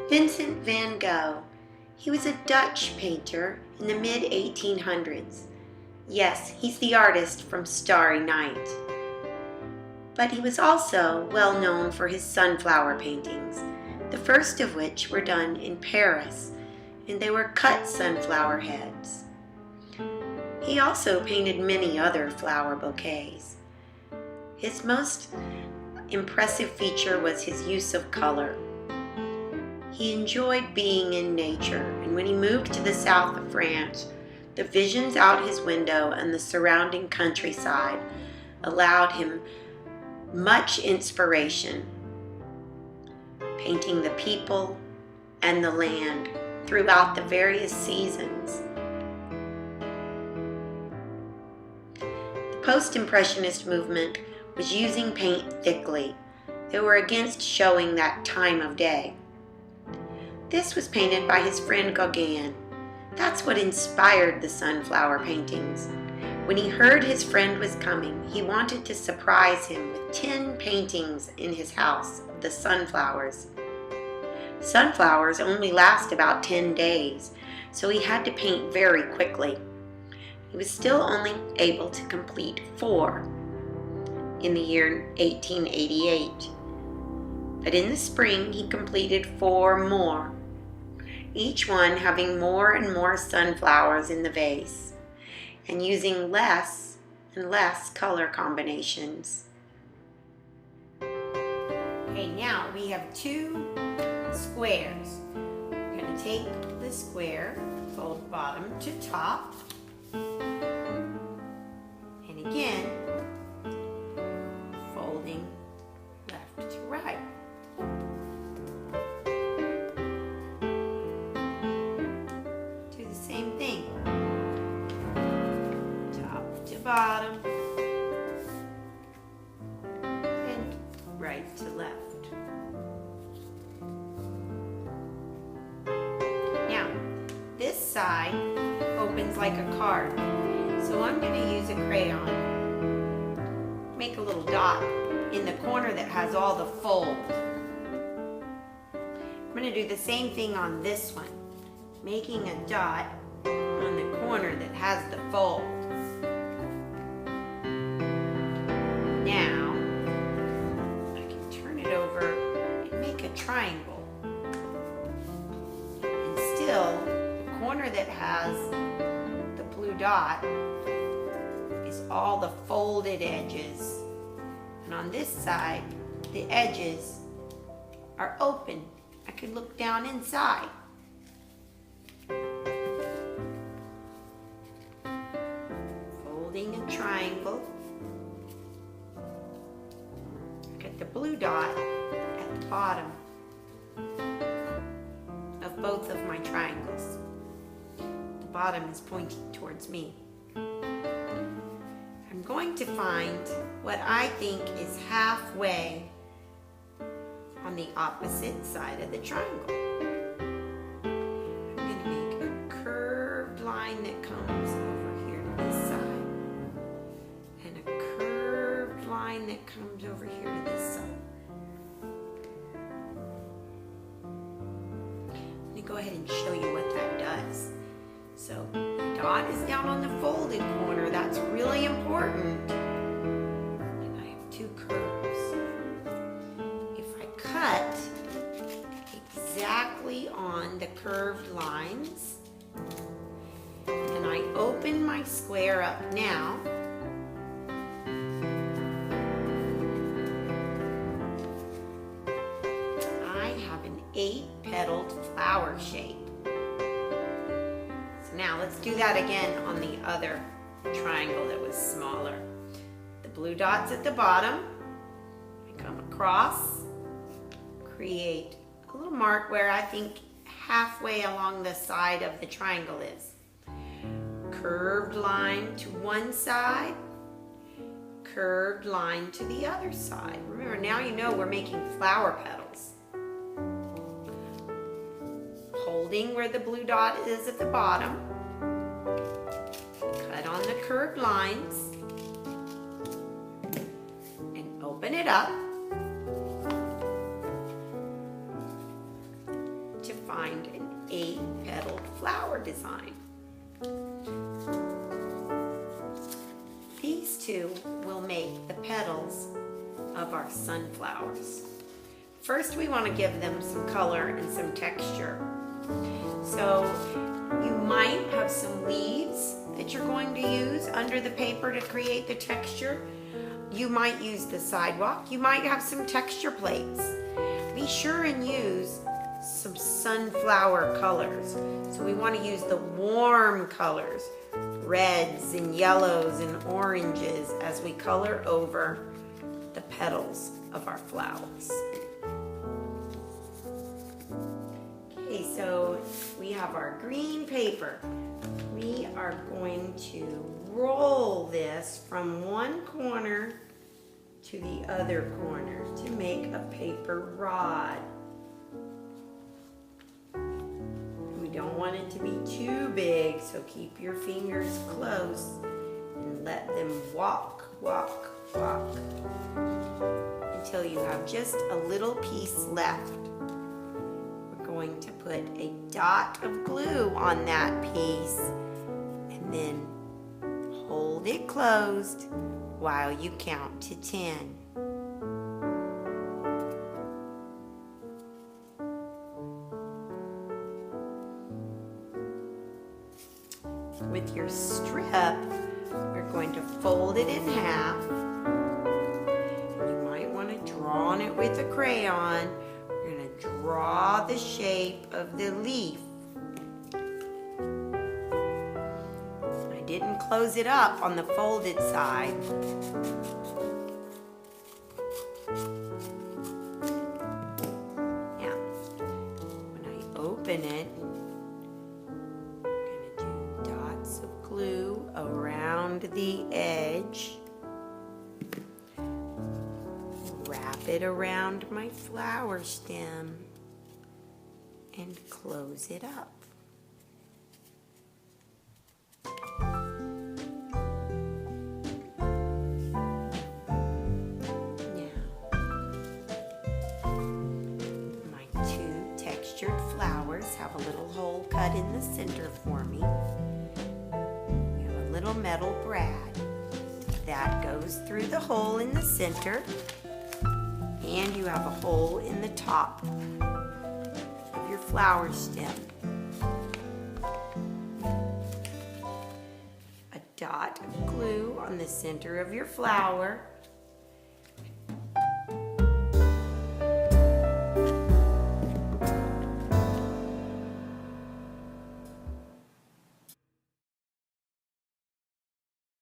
Vincent Van Gogh. He was a Dutch painter in the mid-1800s. Yes, he's the artist from Starry Night. But he was also well known for his sunflower paintings, the first of which were done in Paris, and they were cut sunflower heads. He also painted many other flower bouquets. His most impressive feature was his use of color. He enjoyed being in nature, and when he moved to the south of France, the visions out his window and the surrounding countryside allowed him much inspiration, painting the people and the land throughout the various seasons. The post-impressionist movement was using paint thickly. They were against showing that time of day. This was painted by his friend Gauguin. That's what inspired the sunflower paintings. When he heard his friend was coming, he wanted to surprise him with 10 paintings in his house of the sunflowers. Sunflowers only last about 10 days, so he had to paint very quickly. He was still only able to complete 4 in the year 1888. But in the spring, he completed 4 more, each one having more and more sunflowers in the vase, and using less and less color combinations. Okay, now we have 2 squares. We're going to take the square, fold bottom to top, and again, folding left to right. Same thing, top to bottom and right to left. Now this side opens like a card, so I'm going to use a crayon, make a little dot in the corner that has all the fold. I'm going to do the same thing on this one, making a dot on the corner that has the fold. Now, I can turn it over and make a triangle. And still, the corner that has the blue dot is all the folded edges. And on this side, the edges are open. I could look down inside. Folding a triangle. Get the blue dot at the bottom of both of my triangles. The bottom is pointing towards me. I'm going to find what I think is halfway on the opposite side of the triangle. I'm going to make a curved line that comes over here to this side, and a curved line that comes over here to this side. Let me go ahead and show you what that does. So the dot is down on the folded corner. That's really important. And I have 2 curves. If I cut exactly on the curved lines, and I open my square up now, I have an 8-petaled flower shape. So now let's do that again on the other triangle that was smaller. The blue dot's at the bottom. I come across, create a little mark where I think halfway along the side of the triangle is. Curved line to one side, curved line to the other side. Remember, now you know we're making flower petals. Holding where the blue dot is at the bottom, cut on the curved lines, and open it up to find an 8-petaled flower design. These two will make the petals of our sunflowers. First, we want to give them some color and some texture. So you might have some leaves that you're going to use under the paper to create the texture. You might use the sidewalk. You might have some texture plates. Be sure and use some sunflower colors. So we want to use the warm colors, reds and yellows and oranges, as we color over the petals of our flowers. Okay, so we have our green paper. We are going to roll this from one corner to the other corner to make a paper rod. We don't want it to be too big, so keep your fingers close and let them walk, walk, walk until you have just a little piece left. We're going to put a dot of glue on that piece and then hold it closed while you count to 10. With your strip, we're going to fold it in half. You might want to draw on it with a crayon. We're going to draw the shape of the leaf. I didn't close it up on the folded side. Now, when I open it, glue around the edge, wrap it around my flower stem, and close it up. Now, my 2 textured flowers have a little hole cut in the center for me. Little metal brad that goes through the hole in the center, and you have a hole in the top of your flower stem. A dot of glue on the center of your flower